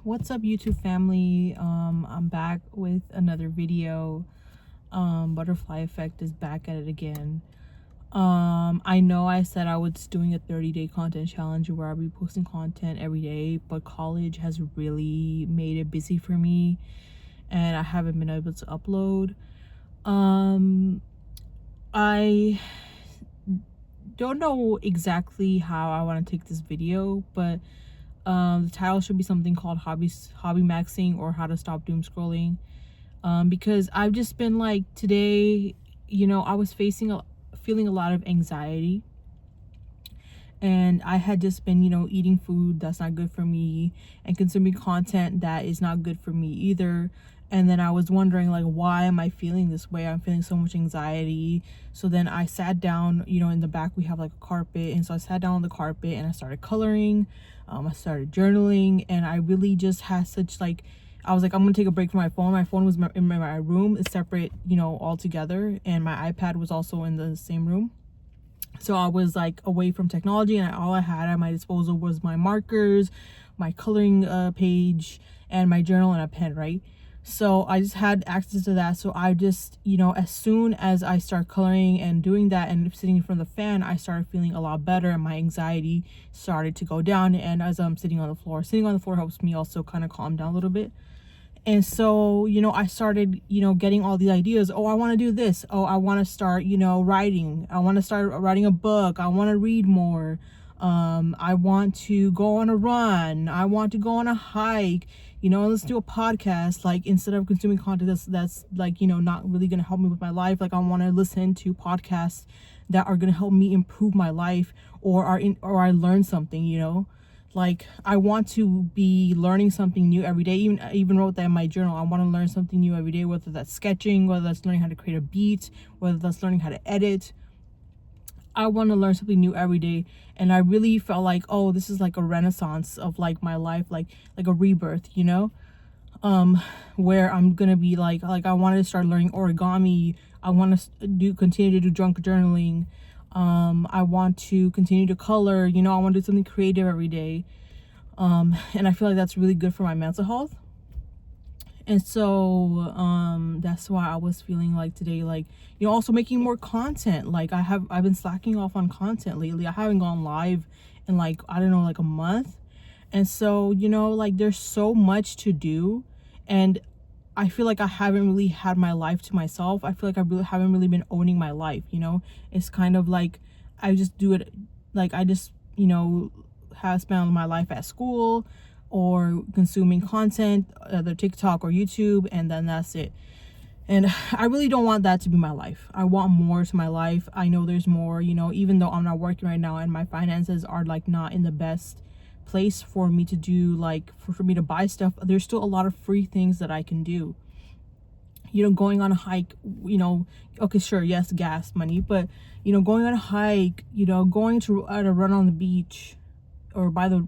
What's up, YouTube family? I'm back with another video. Butterfly Effect is back at it again. I know I said I was doing a 30-day content challenge where I'll be posting content every day, but college has really made it busy for me and I haven't been able to upload. I don't know exactly how I want to take this video, but the title should be something called Hobbymaxxing or how to stop doom scrolling. Because I've just been like, today, I was feeling a lot of anxiety, and I had just been, eating food that's not good for me and consuming content that is not good for me either. And then I was wondering, like, why am I feeling this way? I'm feeling so much anxiety. So then I sat down, in the back we have like a carpet, and so I sat down on the carpet and I started coloring. I started journaling, and I really just had such, like, I was like, I'm gonna take a break from my phone. My phone was in my room. It's separate, all together, and my iPad was also in the same room. So I was like away from technology, and all I had at my disposal was my markers, my coloring page, and my journal and a pen, right? So I just had access to that. So I just, as soon as I start coloring and doing that and sitting in front of the fan, I started feeling a lot better, and my anxiety started to go down. And as I'm sitting on the floor helps me also kind of calm down a little bit. And so, I started, getting all these ideas. Oh, I want to do this. Oh, I want to start, writing. I want to start writing a book. I want to read more. I want to go on a run. I want to go on a hike, let's do a podcast. Like, instead of consuming content that's like, not really going to help me with my life. Like, I want to listen to podcasts that are going to help me improve my life, or I learn something, like, I want to be learning something new every day. I even wrote that in my journal. I want to learn something new every day, whether that's sketching, whether that's learning how to create a beat, whether that's learning how to edit. I want to learn something new every day. And I really felt like, oh, this is like a renaissance of like my life, like a rebirth, where I'm gonna be like I wanted to start learning origami. I want to continue to do junk journaling. I want to continue to color. I want to do something creative every day. And I feel like that's really good for my mental health. And so that's why I was feeling like today, like, also making more content. Like, I've been slacking off on content lately. I haven't gone live in like, I don't know, like a month. And so, like, there's so much to do, and I feel like I haven't really had my life to myself. I feel like I really haven't really been owning my life. It's kind of like I just do it, like I just, have spent my life at school or consuming content, either TikTok or YouTube, and then that's it. And I really don't want that to be my life. I want more to my life. I know there's more, even though I'm not working right now and my finances are like not in the best place for me to do, like for me to buy stuff, there's still a lot of free things that I can do. Going on a hike, okay, sure, yes, gas money, but going on a hike, going to run on the beach or by the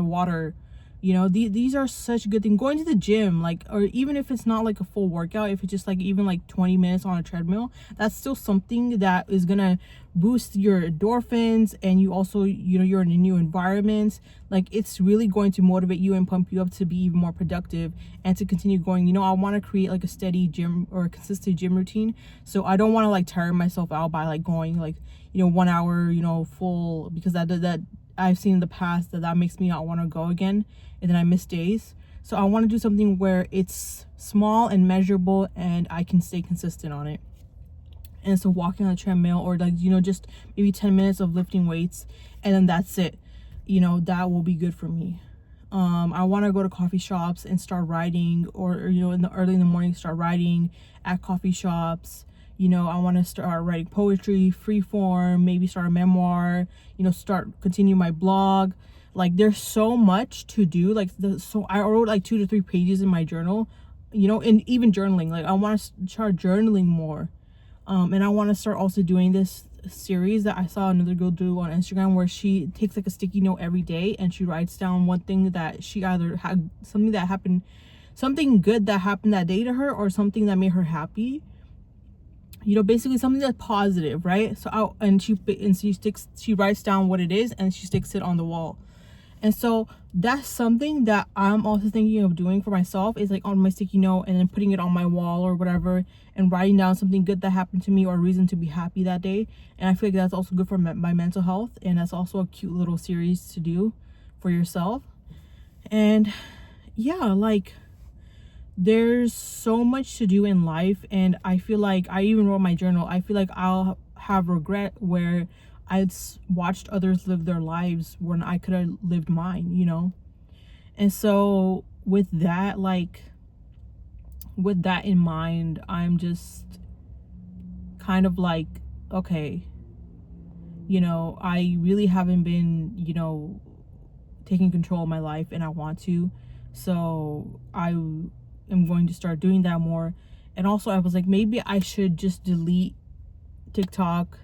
water, these are such good things. Going to the gym, like, or even if it's not like a full workout, if it's just like even like 20 minutes on a treadmill, that's still something that is gonna boost your endorphins, and you also, you're in a new environment. Like, it's really going to motivate you and pump you up to be even more productive and to continue going. I want to create like a steady gym or a consistent gym routine, so I don't want to like tire myself out by like going like 1 hour full, because that I've seen in the past that makes me not want to go again, and then I miss days. So I want to do something where it's small and measurable and I can stay consistent on it. And so walking on a treadmill, or like, just maybe 10 minutes of lifting weights, and then that's it. That will be good for me. I want to go to coffee shops and start writing, or in the early in the morning start writing at coffee shops. I want to start writing poetry, free form, maybe start a memoir, continue my blog. Like, there's so much to do. Like, so I wrote like 2 to 3 pages in my journal, and even journaling. Like, I want to start journaling more. And I want to start also doing this series that I saw another girl do on Instagram, where she takes like a sticky note every day and she writes down one thing that she either had, something that happened, something good that happened that day to her, or something that made her happy. Basically something that's positive, right? So she writes down what it is and she sticks it on the wall. And so that's something that I'm also thinking of doing for myself, is like on my sticky note and then putting it on my wall or whatever, and writing down something good that happened to me or a reason to be happy that day. And I feel like that's also good for my mental health, and that's also a cute little series to do for yourself. And yeah, like there's so much to do in life, and I feel like I even wrote my journal. I feel like I'll have regret where I watched others live their lives when I could have lived mine, you know. And so with that, like with that in mind, I'm just kind of like, okay, you know, I really haven't been, you know, taking control of my life, and I want to. So I am going to start doing that more. And also I was like, maybe I should just delete TikTok,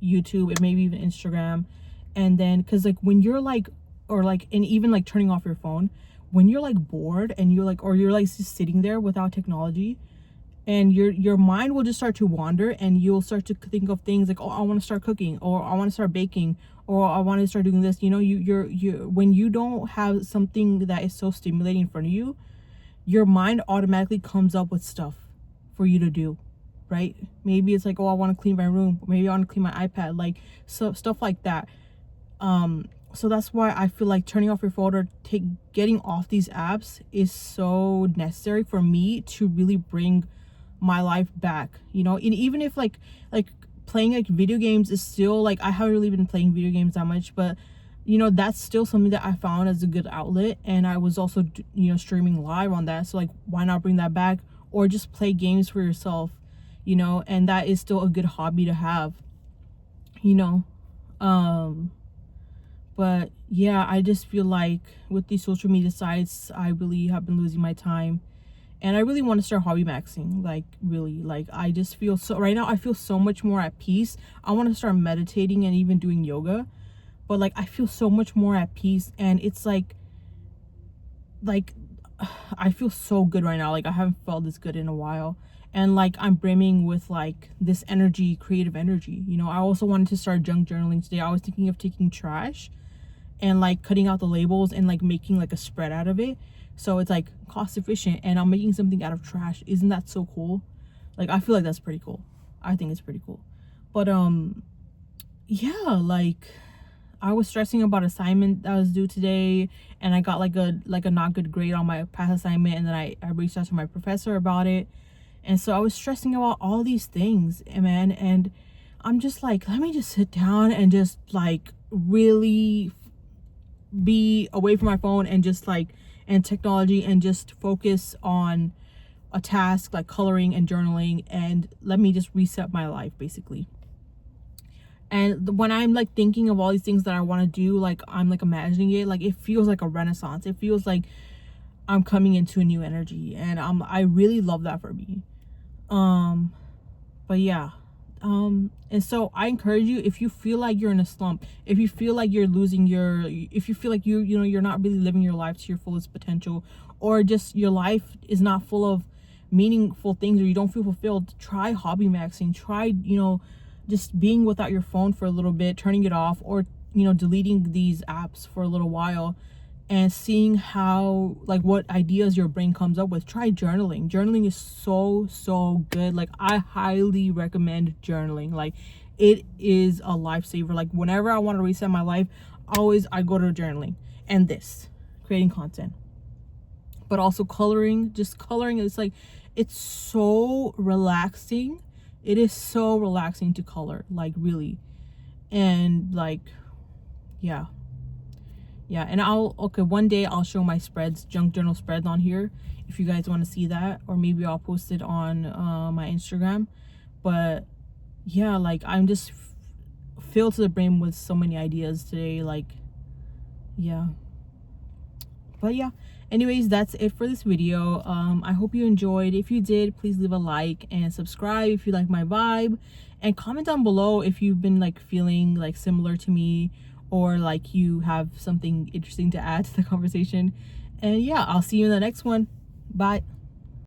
YouTube, and maybe even Instagram. And then because like when you're like, or like, and even like turning off your phone when you're like bored and you're like, or you're like just sitting there without technology, and your mind will just start to wander, and you'll start to think of things like, oh, I want to start cooking, or I want to start baking, or I want to start doing this, you know. You're when you don't have something that is so stimulating in front of you, your mind automatically comes up with stuff for you to do, right? Maybe it's like, oh, I want to clean my room, maybe I want to clean my iPad, like so stuff like that. So that's why I feel like turning off your phone or getting off these apps is so necessary for me to really bring my life back, you know. And even if like playing like video games is still like, I haven't really been playing video games that much, but you know, that's still something that I found as a good outlet. And I was also, you know, streaming live on that, so like why not bring that back, or just play games for yourself, you know. And that is still a good hobby to have, you know. But yeah, I just feel like with these social media sites, I really have been losing my time. And I really want to start Hobbymaxxing, like really. Like I just feel so, right now I feel so much more at peace. I want to start meditating and even doing yoga, but like I feel so much more at peace, and it's like I feel so good right now. Like I haven't felt this good in a while. And like I'm brimming with like this energy, creative energy, you know. I also wanted to start junk journaling today. I was thinking of taking trash and like cutting out the labels and like making like a spread out of it, so it's like cost efficient, and I'm making something out of trash. Isn't that so cool? Like I feel like that's pretty cool. I think it's pretty cool. But yeah, like I was stressing about assignment that was due today, and I got like a not good grade on my past assignment, and then I reached out to my professor about it. And so I was stressing about all these things, man. And I'm just like, let me just sit down and just like really be away from my phone and just like, and technology, and just focus on a task like coloring and journaling, and let me just reset my life basically. And when I'm like thinking of all these things that I want to do, like I'm like imagining it, like it feels like a renaissance. It feels like I'm coming into a new energy, and I really love that for me. But yeah, and so I encourage you, if you feel like you're in a slump, if you feel like you're losing if you feel like you know, you're not really living your life to your fullest potential, or just your life is not full of meaningful things, or you don't feel fulfilled, try Hobbymaxxing. Try, you know, just being without your phone for a little bit, turning it off, or you know, deleting these apps for a little while, and seeing how, like, what ideas your brain comes up with. Try journaling is so good. Like I highly recommend journaling. Like it is a lifesaver. Like whenever I want to reset my life, always I go to journaling and this creating content, but also coloring. Just coloring is like, it's so relaxing. It is so relaxing to color, like really. And like yeah, and okay, one day I'll show my spreads, junk journal spreads on here, if you guys want to see that, or maybe I'll post it on my Instagram. But yeah, like I'm just filled to the brim with so many ideas today. Like yeah, but yeah, anyways, that's it for this video. I hope you enjoyed. If you did, please leave a like and subscribe if you like my vibe, and comment down below if you've been like feeling like similar to me, or like you have something interesting to add to the conversation. And yeah, I'll see you in the next one. Bye.